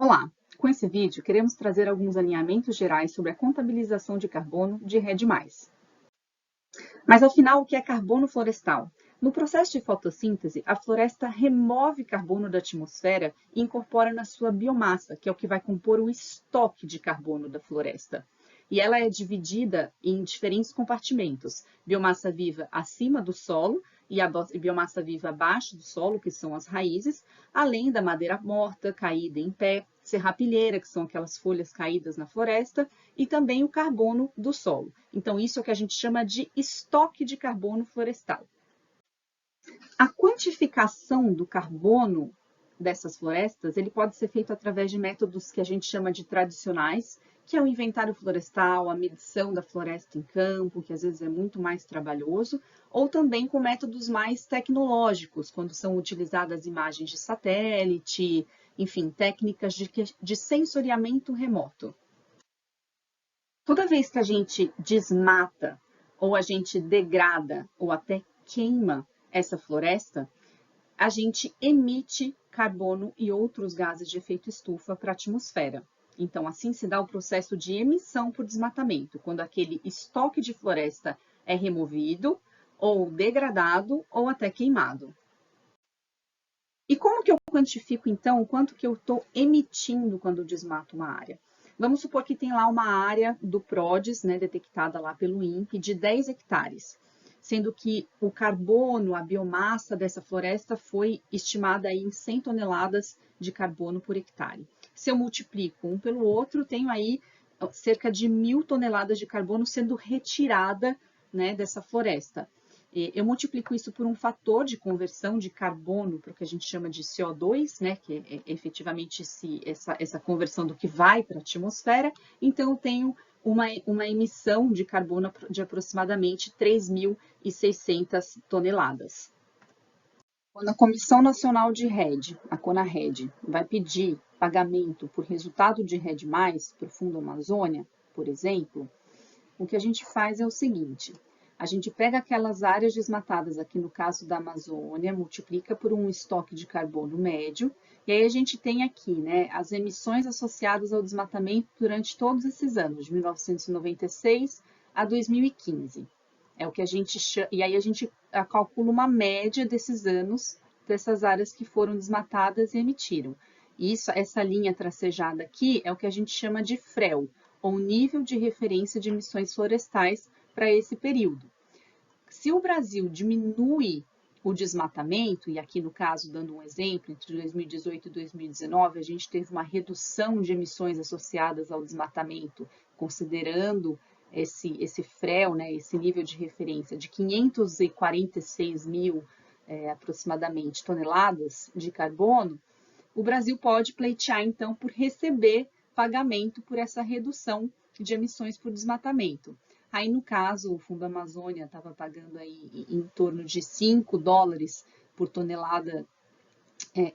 Olá! Com esse vídeo, queremos trazer alguns alinhamentos gerais sobre a contabilização de carbono de RED+. Mas, afinal, o que é carbono florestal? No processo de fotossíntese, a floresta remove carbono da atmosfera e incorpora na sua biomassa, que é o que vai compor o estoque de carbono da floresta. E ela é dividida em diferentes compartimentos: biomassa viva acima do solo e a biomassa viva abaixo do solo, que são as raízes, além da madeira morta, caída em pé, serrapilheira, que são aquelas folhas caídas na floresta, e também o carbono do solo. Então, isso é o que a gente chama de estoque de carbono florestal. A quantificação do carbono dessas florestas, ele pode ser feito através de métodos que a gente chama de tradicionais, que é o inventário florestal, a medição da floresta em campo, que às vezes é muito mais trabalhoso, ou também com métodos mais tecnológicos, quando são utilizadas imagens de satélite, enfim, técnicas de sensoriamento remoto. Toda vez que a gente desmata, ou a gente degrada, ou até queima essa floresta, a gente emite carbono e outros gases de efeito estufa para a atmosfera. Então, assim se dá o processo de emissão por desmatamento, quando aquele estoque de floresta é removido, ou degradado, ou até queimado. E como que eu quantifico, então, o quanto que eu estou emitindo quando eu desmato uma área? Vamos supor que tem lá uma área do PRODES, né, detectada lá pelo INPE, de 10 hectares, sendo que o carbono, a biomassa dessa floresta foi estimada aí em 100 toneladas de carbono por hectare. Se eu multiplico um pelo outro, tenho aí cerca de 1.000 toneladas de carbono sendo retirada, né, dessa floresta. Eu multiplico isso por um fator de conversão de carbono para o que a gente chama de CO2, né, que é efetivamente essa conversão do que vai para a atmosfera. Então, eu tenho uma emissão de carbono de aproximadamente 3.600 toneladas. Quando a Comissão Nacional de RED, a CONARED, vai pedir pagamento por resultado de RED+, para o Fundo Amazônia, por exemplo, o que a gente faz é o seguinte: a gente pega aquelas áreas desmatadas, aqui no caso da Amazônia, multiplica por um estoque de carbono médio, e aí a gente tem aqui, né, as emissões associadas ao desmatamento durante todos esses anos, de 1996 a 2015. É o que a gente chama, e aí a gente calcula uma média desses anos, dessas áreas que foram desmatadas e emitiram. Isso, essa linha tracejada aqui é o que a gente chama de FREL, ou nível de referência de emissões florestais para esse período. Se o Brasil diminui o desmatamento, e aqui no caso, dando um exemplo, entre 2018 e 2019, a gente teve uma redução de emissões associadas ao desmatamento, considerando esse FREL, né, esse nível de referência, de 546 mil aproximadamente toneladas de carbono, o Brasil pode pleitear, então, por receber pagamento por essa redução de emissões por desmatamento. Aí, no caso, o Fundo Amazônia estava pagando aí em torno de $5 por tonelada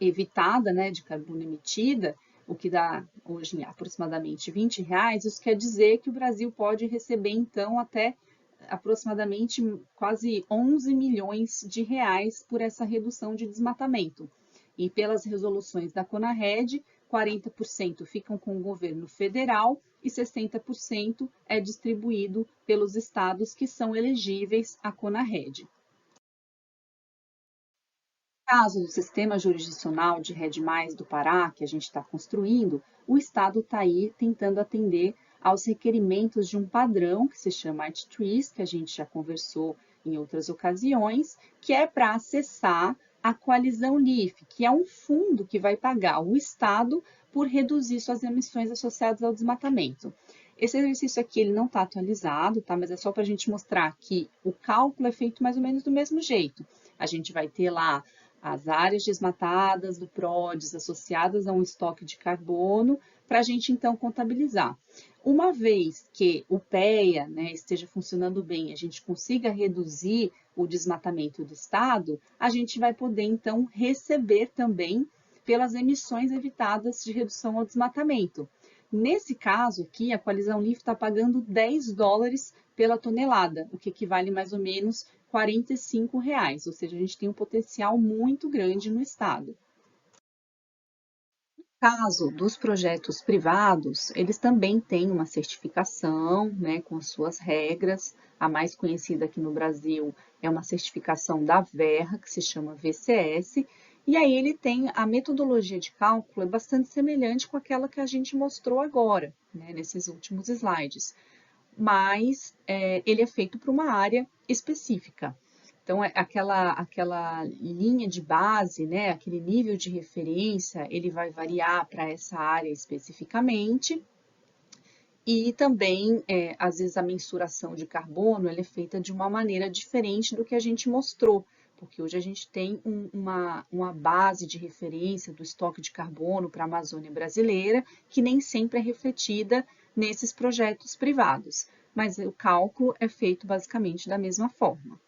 evitada, né, de carbono emitida, o que dá hoje aproximadamente R$20. Isso quer dizer que o Brasil pode receber, então, até aproximadamente quase 11 milhões de reais por essa redução de desmatamento. E pelas resoluções da CONARED, 40% ficam com o governo federal e 60% é distribuído pelos estados que são elegíveis à CONARED. No caso do sistema jurisdicional de RED+, do Pará, que a gente está construindo, o estado está aí tentando atender aos requerimentos de um padrão que se chama ArtTrees, que a gente já conversou em outras ocasiões, que é para acessar a coalizão LIFE, que é um fundo que vai pagar o Estado por reduzir suas emissões associadas ao desmatamento. Esse exercício aqui ele não está atualizado, tá? Mas é só para a gente mostrar que o cálculo é feito mais ou menos do mesmo jeito. A gente vai ter lá as áreas desmatadas do PRODES associadas a um estoque de carbono, para a gente então contabilizar. Uma vez que o PEA, né, esteja funcionando bem, a gente consiga reduzir o desmatamento do estado, a gente vai poder então receber também pelas emissões evitadas de redução ao desmatamento. Nesse caso aqui, a coalizão LIFE está pagando $10 pela tonelada, o que equivale mais ou menos R$45, ou seja, a gente tem um potencial muito grande no estado. Caso dos projetos privados, eles também têm uma certificação, né, com as suas regras. A mais conhecida aqui no Brasil é uma certificação da Verra, que se chama VCS, e aí ele tem a metodologia de cálculo é bastante semelhante com aquela que a gente mostrou agora, né, nesses últimos slides, mas ele é feito para uma área específica. Então, aquela linha de base, né, aquele nível de referência, ele vai variar para essa área especificamente. E também, às vezes, a mensuração de carbono ela é feita de uma maneira diferente do que a gente mostrou, porque hoje a gente tem uma base de referência do estoque de carbono para a Amazônia brasileira, que nem sempre é refletida nesses projetos privados, mas o cálculo é feito basicamente da mesma forma.